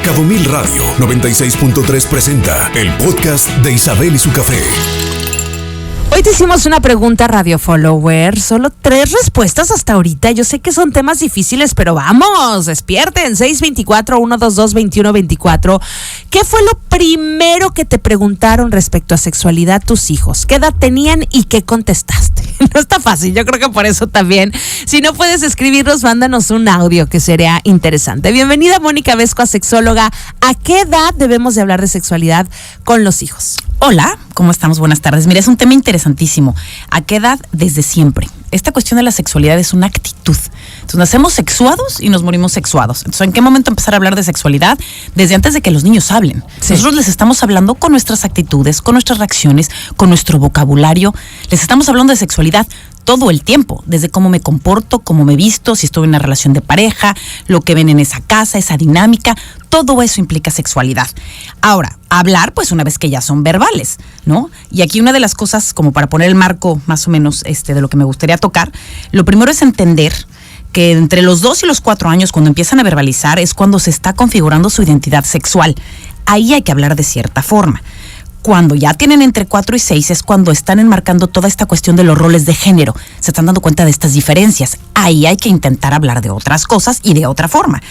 Cabo Mil Radio 96.3 presenta el podcast de Isabel y su café. Hoy te hicimos una pregunta, Radio Follower. Solo 3 respuestas hasta ahorita. Yo sé que son temas difíciles, pero vamos, despierten. 624-122-2124. ¿Qué fue lo primero que te preguntaron respecto a sexualidad tus hijos? ¿Qué edad tenían y qué contestaste? No está fácil, yo creo que por eso también. Si no puedes escribirnos, mándanos un audio que sería interesante. Bienvenida, Mónica Vesco, sexóloga. ¿A qué edad debemos de hablar de sexualidad con los hijos? Hola, ¿cómo estamos? Buenas tardes. Mira, es un tema interesantísimo. ¿A qué edad? Desde siempre. Esta cuestión de la sexualidad es una actitud. Entonces, nacemos sexuados y nos morimos sexuados. Entonces, ¿en qué momento empezar a hablar de sexualidad? Desde antes de que los niños hablen. Sí. Nosotros les estamos hablando con nuestras actitudes, con nuestras reacciones, con nuestro vocabulario. Les estamos hablando de sexualidad todo el tiempo, desde cómo me comporto, cómo me visto, si estoy en una relación de pareja, lo que ven en esa casa, esa dinámica, todo eso implica sexualidad. Ahora, hablar, pues una vez que ya son verbales, ¿no? Y aquí una de las cosas, como para poner el marco más o menos de lo que me gustaría tocar, lo primero es entender que entre los 2 y los 4 años, cuando empiezan a verbalizar, es cuando se está configurando su identidad sexual. Ahí hay que hablar de cierta forma. Cuando ya tienen entre 4 y 6 es cuando están enmarcando toda esta cuestión de los roles de género. Se están dando cuenta de estas diferencias. Ahí hay que intentar hablar de otras cosas y de otra forma.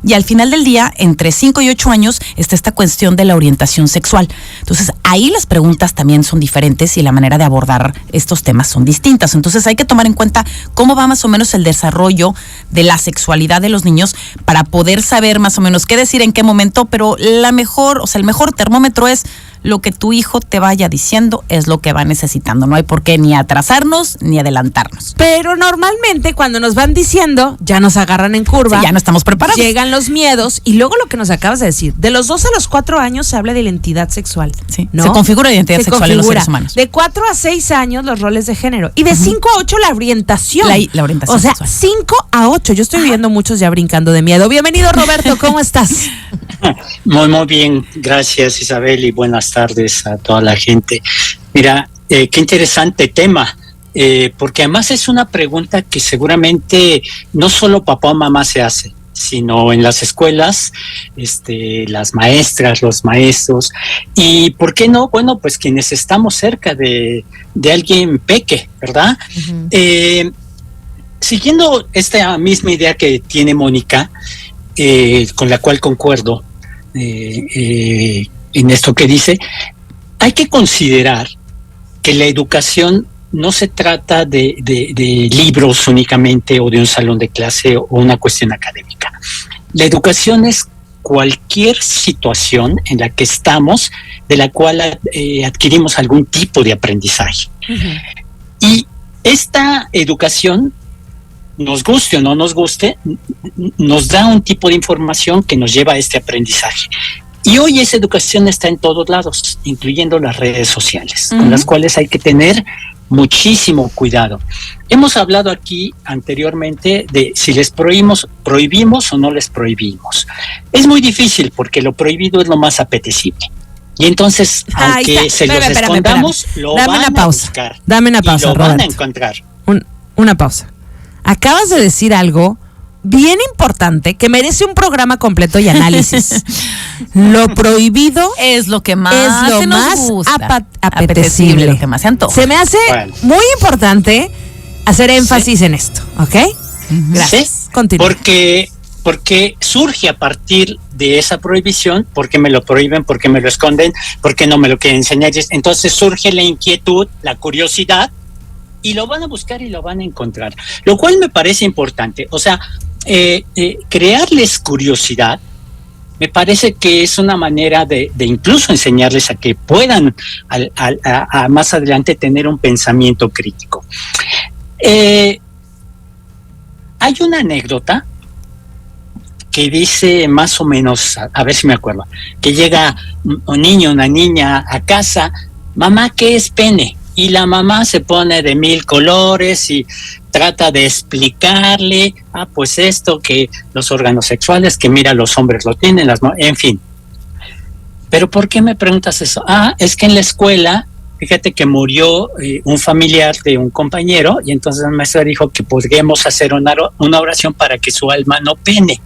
Y al final del día, entre 5 y 8 años, está esta cuestión de la orientación sexual. Entonces, ahí las preguntas también son diferentes y la manera de abordar estos temas son distintas. Entonces, hay que tomar en cuenta cómo va más o menos el desarrollo de la sexualidad de los niños para poder saber más o menos qué decir en qué momento, pero el mejor termómetro es lo que tu hijo te vaya diciendo es lo que va necesitando. No hay por qué ni atrasarnos ni adelantarnos. Pero normalmente cuando nos van diciendo, ya nos agarran en curva. Sí, ya no estamos preparados. Llegan los miedos y luego lo que nos acabas de decir. De los 2 a los 4 años se habla de identidad sexual. Sí, ¿no? Se configura la identidad sexual en los seres humanos. De 4 a 6 años los roles de género. Y de 5 a 8 la orientación. La orientación o sea, sexual. 5 a 8. Yo estoy viendo muchos ya brincando de miedo. Bienvenido, Roberto. ¿Cómo estás? Muy bien, gracias Isabel y buenas tardes a toda la gente. Mira, qué interesante tema, porque además es una pregunta que seguramente no solo papá o mamá se hace, sino en las escuelas, las maestras, los maestros, y ¿por qué no? Bueno, pues quienes estamos cerca de alguien peque, ¿verdad? Uh-huh. Siguiendo esta misma idea que tiene Mónica, con la cual concuerdo en esto que dice, hay que considerar que la educación no se trata de libros únicamente o de un salón de clase o una cuestión académica. La educación es cualquier situación en la que estamos, de la cual adquirimos algún tipo de aprendizaje. Uh-huh. Y esta educación, nos guste o no nos guste, nos da un tipo de información que nos lleva a este aprendizaje. Y hoy esa educación está en todos lados, incluyendo las redes sociales, uh-huh, con las cuales hay que tener muchísimo cuidado. Hemos hablado aquí anteriormente de si les prohibimos o no les prohibimos. Es muy difícil porque lo prohibido es lo más apetecible. Y entonces, aunque se los escondamos, lo van a buscar. Dame una pausa, y lo Roberto. van a encontrar. Una pausa. Acabas de decir algo bien importante que merece un programa completo y análisis. Lo prohibido es lo que más nos gusta, apetecible, lo que más se antoja. Se me hace muy importante hacer énfasis en esto, ¿ok? Uh-huh. Gracias. Sí, continúa. Porque surge a partir de esa prohibición, porque me lo prohíben, porque me lo esconden, porque no me lo quieren enseñar. Entonces surge la inquietud, la curiosidad, y lo van a buscar y lo van a encontrar, lo cual me parece importante. O sea, crearles curiosidad me parece que es una manera de incluso enseñarles a que puedan a más adelante tener un pensamiento crítico. Hay una anécdota que dice más o menos, a ver si me acuerdo, que llega un niño, una niña a casa, mamá, ¿qué es pene? Y la mamá se pone de 1000 colores y trata de explicarle, pues esto, que los órganos sexuales, que mira, los hombres lo tienen, en fin. ¿Pero por qué me preguntas eso? Es que en la escuela, fíjate que murió un familiar de un compañero, y entonces la maestra dijo que podríamos hacer una oración para que su alma no pene.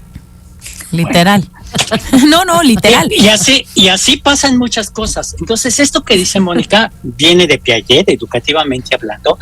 Literal. No, literal. Y así pasan muchas cosas. Entonces, esto que dice Mónica viene de Piaget, educativamente hablando,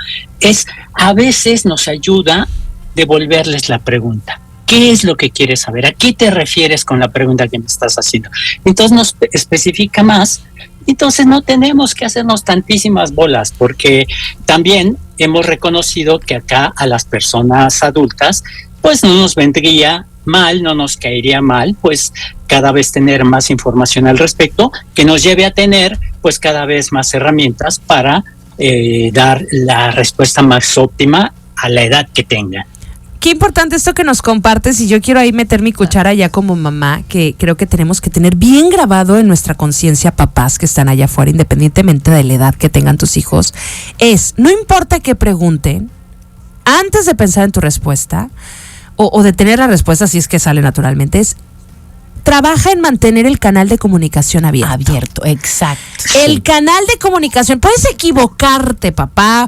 a veces nos ayuda a devolverles la pregunta. ¿Qué es lo que quieres saber? ¿A qué te refieres con la pregunta que me estás haciendo? Entonces nos especifica más. Entonces no tenemos que hacernos tantísimas bolas, porque también hemos reconocido que acá a las personas adultas, pues no nos vendría mal, no nos caería mal, pues cada vez tener más información al respecto, que nos lleve a tener pues cada vez más herramientas para dar la respuesta más óptima a la edad que tengan. Qué importante esto que nos compartes, y yo quiero ahí meter mi cuchara ya como mamá, que creo que tenemos que tener bien grabado en nuestra conciencia, papás que están allá afuera, independientemente de la edad que tengan tus hijos, no importa qué pregunten, antes de pensar en tu respuesta, o de tener la respuesta si es que sale naturalmente, trabaja en mantener el canal de comunicación abierto. Abierto, exacto. El canal de comunicación, puedes equivocarte, papá,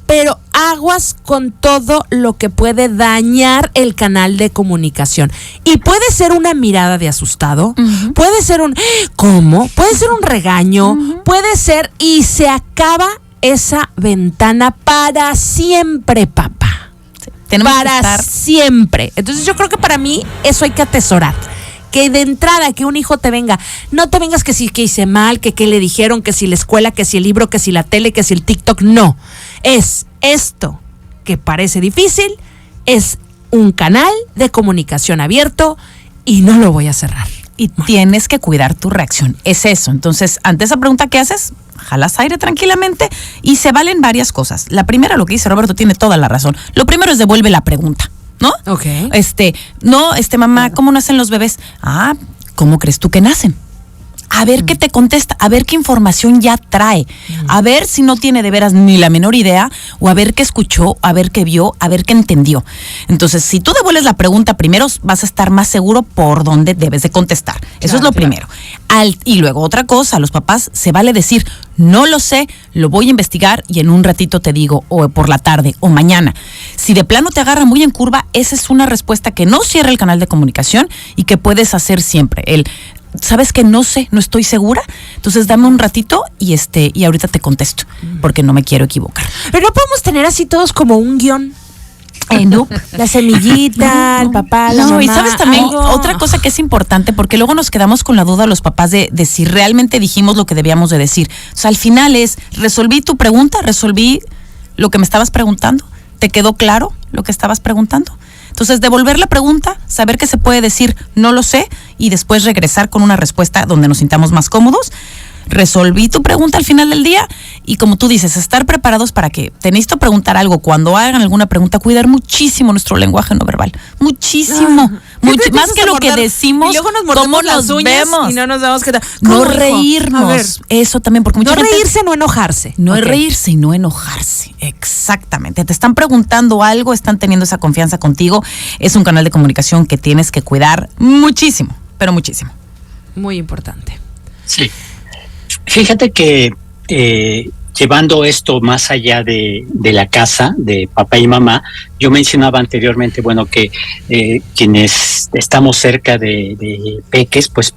pero aguas con todo lo que puede dañar el canal de comunicación. Y puede ser una mirada de asustado, puede ser ¿cómo? Puede ser un regaño, puede ser, y se acaba esa ventana para siempre, papá. Sí, para siempre. Entonces yo creo que para mí eso hay que atesorar. Que de entrada, que un hijo te venga, no te vengas que si que hice mal, que le dijeron, que si la escuela, que si el libro, que si la tele, que si el TikTok, no. Es esto que parece difícil, es un canal de comunicación abierto y no lo voy a cerrar. Y tienes que cuidar tu reacción, es eso. Entonces, ante esa pregunta que haces, jalas aire tranquilamente y se valen varias cosas. La primera, lo que dice Roberto, tiene toda la razón. Lo primero es devuelve la pregunta, ¿no? Okay. Mamá, ¿cómo nacen los bebés? ¿Cómo crees tú que nacen? A ver qué te contesta, a ver qué información ya trae, a ver si no tiene de veras ni la menor idea, o a ver qué escuchó, a ver qué vio, a ver qué entendió. Entonces, si tú devuelves la pregunta primero, vas a estar más seguro por dónde debes de contestar. Eso es lo primero. Y luego otra cosa, a los papás se vale decir, no lo sé, lo voy a investigar y en un ratito te digo, o por la tarde, o mañana. Si de plano te agarra muy en curva, esa es una respuesta que no cierra el canal de comunicación y que puedes hacer siempre. ¿Sabes que no sé, no estoy segura? Entonces dame un ratito y ahorita te contesto, porque no me quiero equivocar. Pero no podemos tener así todos como un guión. No. La semillita, el papá, la mamá. Y sabes también otra cosa que es importante, porque luego nos quedamos con la duda los papás de si realmente dijimos lo que debíamos de decir. O sea, al final resolví tu pregunta, resolví lo que me estabas preguntando. ¿Te quedó claro lo que estabas preguntando? Entonces, devolver la pregunta, saber que se puede decir no lo sé y después regresar con una respuesta donde nos sintamos más cómodos. Resolví tu pregunta al final del día y, como tú dices, estar preparados para que te necesito preguntar algo. Cuando hagan alguna pregunta, cuidar muchísimo nuestro lenguaje no verbal. Muchísimo. Más que lo que decimos, y luego nos cómo las nos uñas vemos. Y no nos damos cuenta. No reírnos. Eso también, porque mucha gente... No reírse, no enojarse. No es reírse y no enojarse. Exactamente. Te están preguntando algo, están teniendo esa confianza contigo. Es un canal de comunicación que tienes que cuidar muchísimo, pero muchísimo. Muy importante. Sí. Fíjate que llevando esto más allá de la casa, de papá y mamá, yo mencionaba anteriormente, que quienes estamos cerca de peques, pues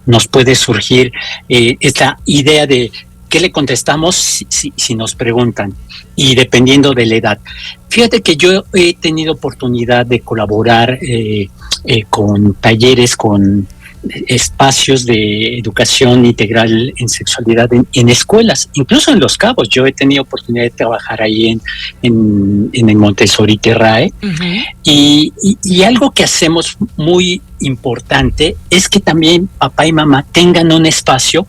nos puede surgir esta idea de qué le contestamos si nos preguntan, y dependiendo de la edad. Fíjate que yo he tenido oportunidad de colaborar con talleres, con espacios de educación integral en sexualidad en escuelas, incluso en Los Cabos. Yo he tenido oportunidad de trabajar ahí en el Montessori Terrae. Y algo que hacemos muy importante es que también papá y mamá tengan un espacio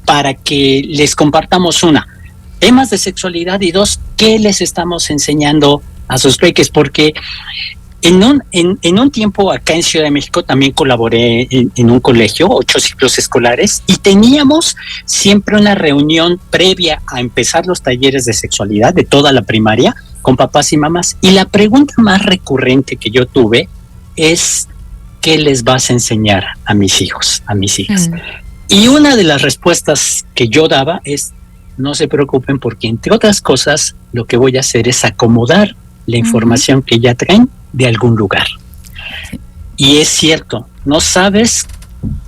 para que les compartamos temas de sexualidad, y dos, qué les estamos enseñando a sus peques, porque en un tiempo acá en Ciudad de México también colaboré en un colegio, 8 ciclos escolares, y teníamos siempre una reunión previa a empezar los talleres de sexualidad de toda la primaria con papás y mamás. Y la pregunta más recurrente que yo tuve es, ¿qué les vas a enseñar a mis hijos, a mis hijas? Y una de las respuestas que yo daba es, no se preocupen, porque entre otras cosas lo que voy a hacer es acomodar la información que ya traen de algún lugar. Y es cierto, No sabes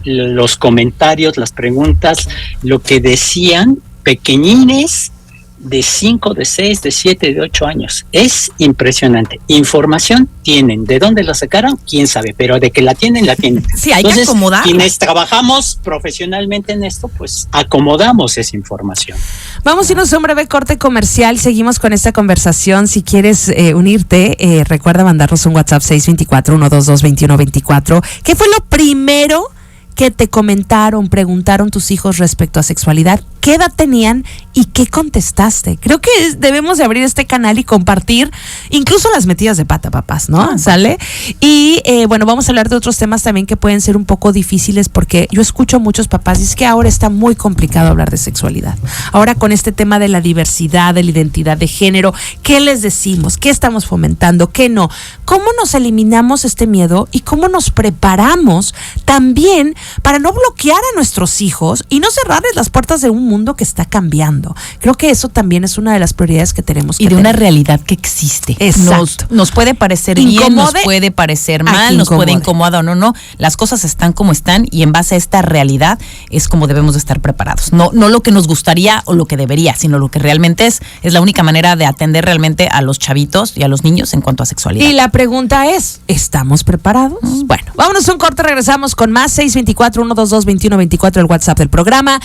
los comentarios, las preguntas, lo que decían pequeñines de 5, de 6, de 7, de 8 años. Es impresionante. Información tienen. ¿De dónde la sacaron? Quién sabe, pero de que la tienen, la tienen. Sí, hay que acomodar. Quienes trabajamos profesionalmente en esto, pues acomodamos esa información. Vamos a irnos a un breve corte comercial. Seguimos con esta conversación. Si quieres unirte, recuerda mandarnos un WhatsApp 624-122-2124. ¿Qué fue lo primero que te comentaron, preguntaron tus hijos respecto a sexualidad? ¿Qué edad tenían y qué contestaste? Creo que debemos de abrir este canal y compartir incluso las metidas de pata, papás, ¿no? ¿Sale? Y bueno, vamos a hablar de otros temas también que pueden ser un poco difíciles, porque yo escucho a muchos papás y es que ahora está muy complicado hablar de sexualidad. Ahora con este tema de la diversidad, de la identidad de género, ¿qué les decimos? ¿Qué estamos fomentando? ¿Qué no? ¿Cómo nos eliminamos este miedo y cómo nos preparamos también para no bloquear a nuestros hijos y no cerrarles las puertas de un mundo que está cambiando? Creo que eso también es una de las prioridades que tenemos que tener. Y de una realidad que existe. Exacto. Nos puede parecer bien, nos puede parecer mal, nos puede incomodar o no. Las cosas están como están y en base a esta realidad es como debemos de estar preparados. No lo que nos gustaría o lo que debería, sino lo que realmente es la única manera de atender realmente a los chavitos y a los niños en cuanto a sexualidad. Y la pregunta es, ¿estamos preparados? Bueno, vámonos a un corte, regresamos con más. 624-122-2124, el WhatsApp del programa.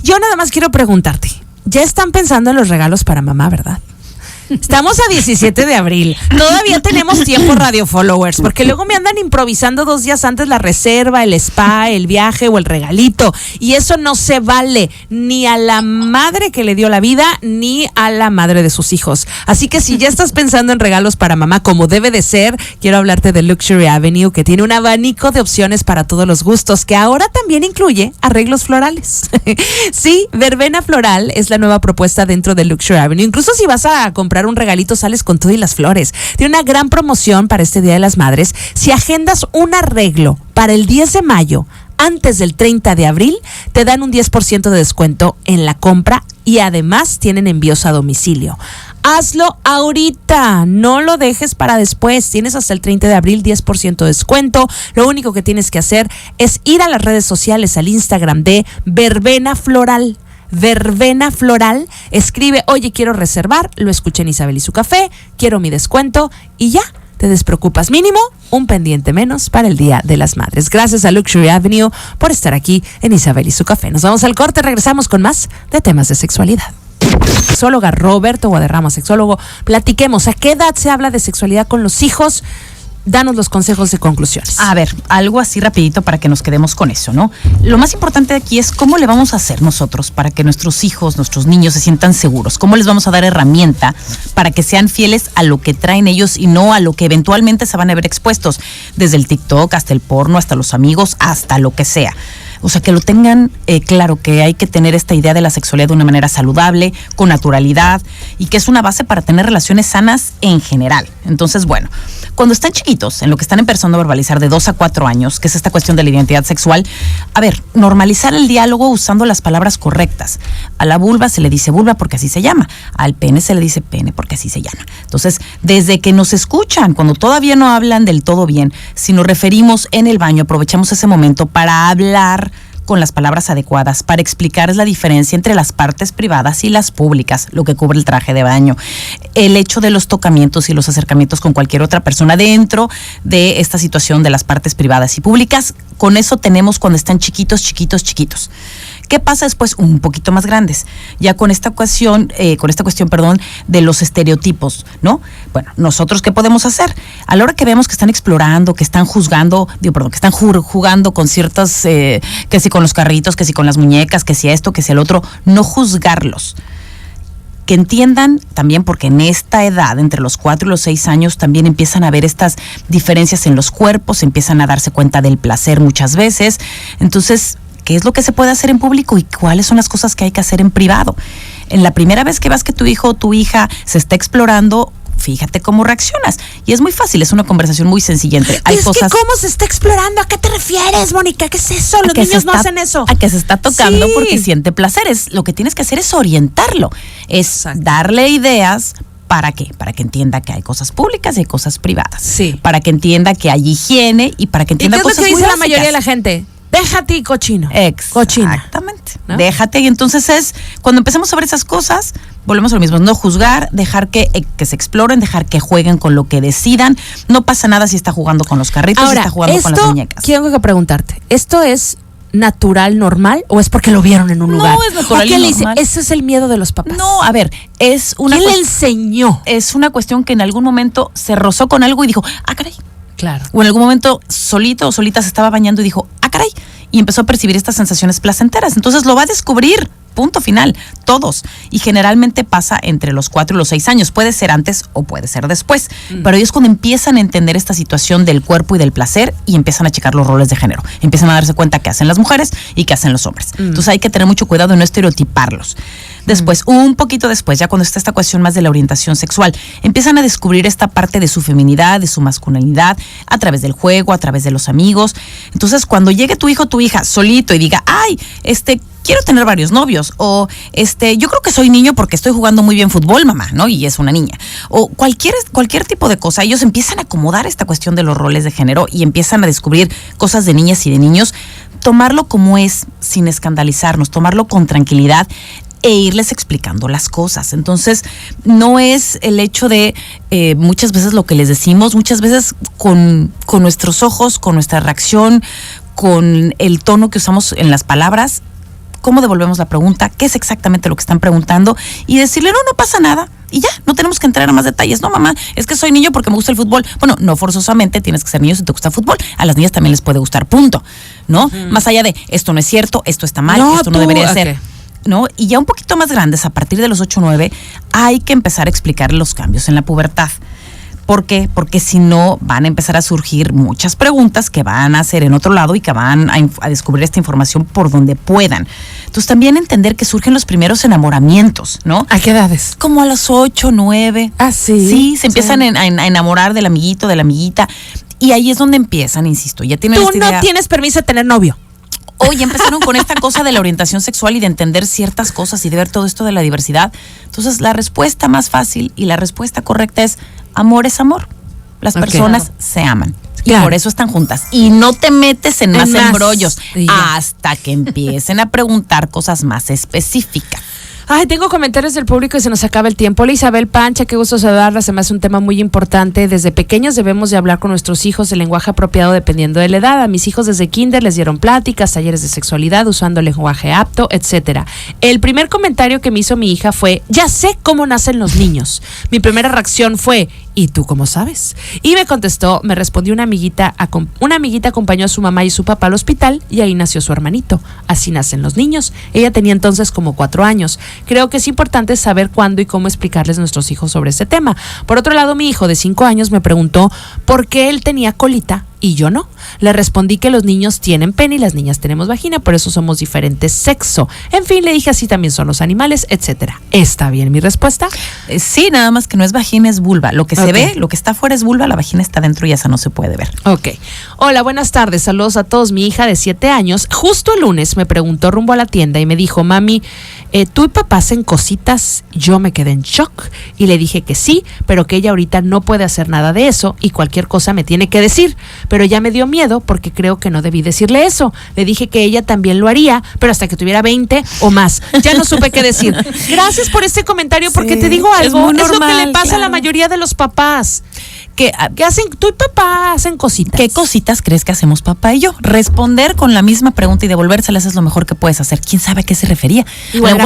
Yo nada más quiero preguntarte, ya están pensando en los regalos para mamá, ¿verdad? Estamos a 17 de abril. Todavía tenemos tiempo, radio followers, porque luego me andan improvisando 2 días antes la reserva, el spa, el viaje o el regalito. Y eso no se vale ni a la madre que le dio la vida, ni a la madre de sus hijos. Así que si ya estás pensando en regalos para mamá, como debe de ser, quiero hablarte de Luxury Avenue, que tiene un abanico de opciones para todos los gustos, que ahora también incluye arreglos florales. Sí, verbena floral es la nueva propuesta dentro de Luxury Avenue. Incluso si vas a comprar un regalito, sales con todo y las flores. Tiene una gran promoción para este Día de las Madres. Si agendas un arreglo para el 10 de mayo antes del 30 de abril, te dan un 10% de descuento en la compra y además tienen envíos a domicilio. Hazlo ahorita, no lo dejes para después. Tienes hasta el 30 de abril 10% de descuento. Lo único que tienes que hacer es ir a las redes sociales, al Instagram de Verbena Floral. Verbena Floral, escribe, oye, quiero reservar, lo escuché en Isabel y su café, quiero mi descuento y ya, te despreocupas. Mínimo un pendiente menos para el Día de las Madres. Gracias a Luxury Avenue por estar aquí en Isabel y su café. Nos vamos al corte, regresamos con más de temas de sexualidad. Sexóloga Roberto Guadarrama, sexólogo, platiquemos, ¿a qué edad se habla de sexualidad con los hijos? Danos los consejos de conclusiones. A ver, algo así rapidito para que nos quedemos con eso, ¿no? Lo más importante aquí es cómo le vamos a hacer nosotros para que nuestros hijos, nuestros niños se sientan seguros. Cómo les vamos a dar herramienta para que sean fieles a lo que traen ellos y no a lo que eventualmente se van a ver expuestos. Desde el TikTok hasta el porno, hasta los amigos, hasta lo que sea. O sea, que lo tengan claro, que hay que tener esta idea de la sexualidad de una manera saludable, con naturalidad, y que es una base para tener relaciones sanas en general. Entonces, bueno, cuando están chiquitos, en lo que están empezando a verbalizar de 2 a 4 años, que es esta cuestión de la identidad sexual, a ver, normalizar el diálogo usando las palabras correctas. A la vulva se le dice vulva porque así se llama, al pene se le dice pene porque así se llama. Entonces, desde que nos escuchan, cuando todavía no hablan del todo bien, si nos referimos en el baño, aprovechamos ese momento para hablar con las palabras adecuadas, para explicarles la diferencia entre las partes privadas y las públicas, lo que cubre el traje de baño, el hecho de los tocamientos y los acercamientos con cualquier otra persona dentro de esta situación de las partes privadas y públicas. Con eso tenemos cuando están chiquitos. ¿Qué pasa después? Un poquito más grandes, ya con esta cuestión, de los estereotipos, ¿no? Bueno, nosotros, ¿qué podemos hacer? A la hora que vemos que están explorando, que están jugando con ciertas, que si con los carritos, que si con las muñecas, que si esto, que si el otro, no juzgarlos. Que entiendan también, porque en esta edad, entre los 4 y los 6 años, también empiezan a ver estas diferencias en los cuerpos, empiezan a darse cuenta del placer muchas veces. Entonces, ¿qué es lo que se puede hacer en público y cuáles son las cosas que hay que hacer en privado? En la primera vez que vas que tu hijo o tu hija se está explorando, fíjate cómo reaccionas. Y es muy fácil, es una conversación muy sencilla entre hay cosas. ¿Cómo se está explorando? ¿A qué te refieres, Mónica? ¿Qué es eso? Los niños no hacen eso. A que se está tocando porque siente placer. Lo que tienes que hacer es orientarlo, es darle ideas ¿Para qué? Para que entienda que hay cosas públicas y hay cosas privadas. Sí. Para que entienda que hay higiene y para que entienda ¿Y qué es cosas lo que muy dice la básicas. mayoría de la gente? Déjate y cochino. Cochina. Exactamente. ¿No? Déjate. Y entonces cuando empecemos a ver esas cosas, volvemos a lo mismo. No juzgar, dejar que se exploren, dejar que jueguen con lo que decidan. No pasa nada si está jugando con los carritos, Ahora, si está jugando con las muñecas. Quiero que preguntarte. ¿Esto es natural, normal o es porque lo vieron en un lugar? No, es natural y normal. Ese es el miedo de los papás. No, a ver, es una... ¿Quién le enseñó? Es una cuestión que en algún momento se rozó con algo y dijo, caray. Claro. O en algún momento solito o solita se estaba bañando y dijo, caray. Y empezó a percibir estas sensaciones placenteras. Entonces lo va a descubrir. Punto final. Todos. Y generalmente pasa entre los 4 y los 6 años. Puede ser antes o puede ser después. Pero ellos cuando empiezan a entender esta situación del cuerpo y del placer y empiezan a checar los roles de género. Empiezan a darse cuenta qué hacen las mujeres y qué hacen los hombres. Entonces hay que tener mucho cuidado de no estereotiparlos. Después, un poquito después, ya cuando está esta cuestión más de la orientación sexual, empiezan a descubrir esta parte de su feminidad, de su masculinidad, a través del juego, a través de los amigos. Entonces, cuando llegue tu hijo o tu hija solito y diga, quiero tener varios novios, o yo creo que soy niño porque estoy jugando muy bien fútbol, mamá, ¿no? Y es una niña. O cualquier tipo de cosa, ellos empiezan a acomodar esta cuestión de los roles de género y empiezan a descubrir cosas de niñas y de niños, tomarlo como es, sin escandalizarnos, tomarlo con tranquilidad e irles explicando las cosas. Entonces, no es el hecho de muchas veces lo que les decimos, muchas veces con nuestros ojos, con nuestra reacción, con el tono que usamos en las palabras, cómo devolvemos la pregunta, qué es exactamente lo que están preguntando y decirle, no pasa nada. Y ya, no tenemos que entrar a más detalles. No, mamá, es que soy niño porque me gusta el fútbol. Bueno, no forzosamente tienes que ser niño si te gusta el fútbol. A las niñas también les puede gustar, punto. ¿No? Más allá de, esto no es cierto, esto está mal, esto no debería ser. ¿No? Y ya un poquito más grandes, a partir de los 8 o 9, hay que empezar a explicar los cambios en la pubertad. ¿Por qué? Porque si no, van a empezar a surgir muchas preguntas que van a hacer en otro lado y que van a descubrir esta información por donde puedan. Entonces, también entender que surgen los primeros enamoramientos, ¿no? ¿A qué edades? Como a los 8, 9. Ah, sí. Sí, se empiezan a enamorar del amiguito, de la amiguita. Y ahí es donde empiezan, insisto. Ya tienen Tú no tienes permiso de tener novio. Hoy empezaron con esta cosa de la orientación sexual y de entender ciertas cosas y de ver todo esto de la diversidad. Entonces, la respuesta más fácil y la respuesta correcta es: amor es amor. Las personas se aman. Y por eso están juntas. Y no te metes en más embrollos hasta que empiecen a preguntar cosas más específicas. Ay, tengo comentarios del público y se nos acaba el tiempo. Hola, Isabel Pancha, qué gusto saludarla. Se me hace un tema muy importante. Desde pequeños debemos de hablar con nuestros hijos el lenguaje apropiado dependiendo de la edad. A mis hijos desde kinder les dieron pláticas, talleres de sexualidad usando el lenguaje apto, etcétera. El primer comentario que me hizo mi hija fue: ya sé cómo nacen los niños. Mi primera reacción fue: ¿y tú cómo sabes? Y me respondió una amiguita acompañó a su mamá y su papá al hospital y ahí nació su hermanito. Así nacen los niños. Ella tenía entonces como 4 años. Creo que es importante saber cuándo y cómo explicarles a nuestros hijos sobre este tema. Por otro lado, mi hijo de 5 años me preguntó por qué él tenía colita y yo no. Le respondí que los niños tienen pene y las niñas tenemos vagina, por eso somos diferentes sexo. En fin, le dije así también son los animales, etcétera. ¿Está bien mi respuesta? Sí, nada más que no es vagina, es vulva. Lo que se ve, lo que está afuera es vulva, la vagina está dentro y esa no se puede ver. Ok. Hola, buenas tardes, saludos a todos. Mi hija de 7 años, justo el lunes me preguntó rumbo a la tienda y me dijo: mami, ¿tú y papá hacen cositas? Yo me quedé en shock y le dije que sí, pero que ella ahorita no puede hacer nada de eso y cualquier cosa me tiene que decir. Pero ya me dio miedo porque creo que no debí decirle eso. Le dije que ella también lo haría, pero hasta que tuviera 20 o más. Ya no supe qué decir. Gracias por este comentario, porque te digo algo, es lo que le pasa a la mayoría de los papás. Que hacen, tú y papá hacen cositas. ¿Qué cositas crees que hacemos papá y yo? Responder con la misma pregunta y devolvérselas es lo mejor que puedes hacer. ¿Quién sabe a qué se refería? Igual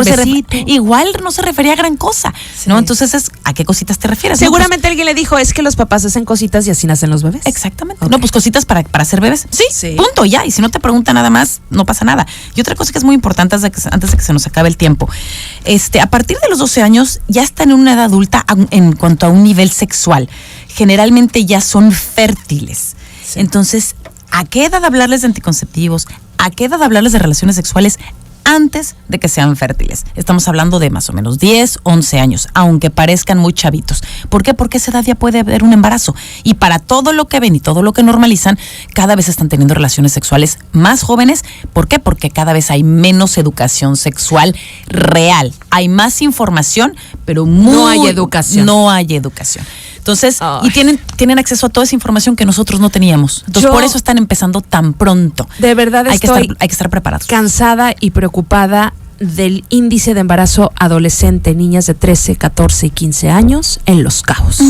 no se refería a gran cosa, ¿no? Entonces, ¿a qué cositas te refieres? Seguramente alguien le dijo: es que los papás hacen cositas y así nacen los bebés. Exactamente. No, pues cositas para ser bebés. Sí, punto, ya. Y si no te pregunta nada más, no pasa nada. Y otra cosa que es muy importante antes de que se nos acabe el tiempo, a partir de los 12 años ya están en una edad adulta en cuanto a un nivel sexual. Generalmente ya son fértiles. Sí. Entonces, ¿a qué edad hablarles de anticonceptivos? ¿A qué edad hablarles de relaciones sexuales antes de que sean fértiles? Estamos hablando de más o menos 10, 11 años, aunque parezcan muy chavitos. ¿Por qué? Porque a esa edad ya puede haber un embarazo. Y para todo lo que ven y todo lo que normalizan, cada vez están teniendo relaciones sexuales más jóvenes. ¿Por qué? Porque cada vez hay menos educación sexual real, hay más información, pero no hay educación. No hay educación. Entonces, y tienen acceso a toda esa información que nosotros no teníamos. Entonces, por eso están empezando tan pronto. De verdad hay que estar preparados. Cansada y preocupada del índice de embarazo adolescente, niñas de 13, 14 y 15 años en Los Cabos.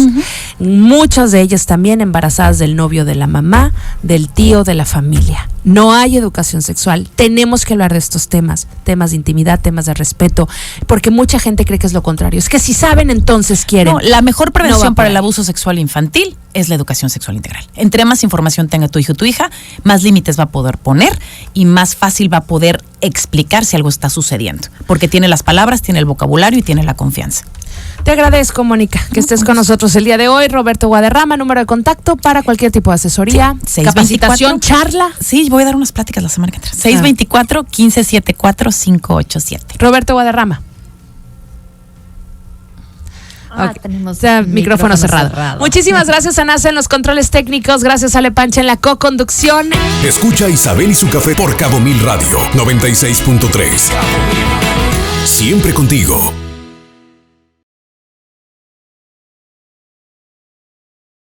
Muchas de ellas también embarazadas del novio de la mamá, del tío, de la familia. No hay educación sexual. Tenemos que hablar de estos temas de intimidad, temas de respeto, porque mucha gente cree que es lo contrario. Es que si saben, entonces quieren. No, la mejor prevención para el abuso sexual infantil es la educación sexual integral. Entre más información tenga tu hijo o tu hija, más límites va a poder poner y más fácil va a poder explicar si algo está sucediendo, porque tiene las palabras, tiene el vocabulario y tiene la confianza. Te agradezco, Mónica, que estés con nosotros el día de hoy. Roberto Guadarrama, número de contacto para cualquier tipo de asesoría, capacitación, charla. Sí, voy a dar unas pláticas la semana que entra. 624-1574-587. Roberto Guadarrama. Tenemos micrófono cerrado. Muchísimas gracias a NASA en los controles técnicos. Gracias a Ale Pancha en la co-conducción. Escucha a Isabel y su café por Cabo Mil Radio 96.3. Siempre contigo.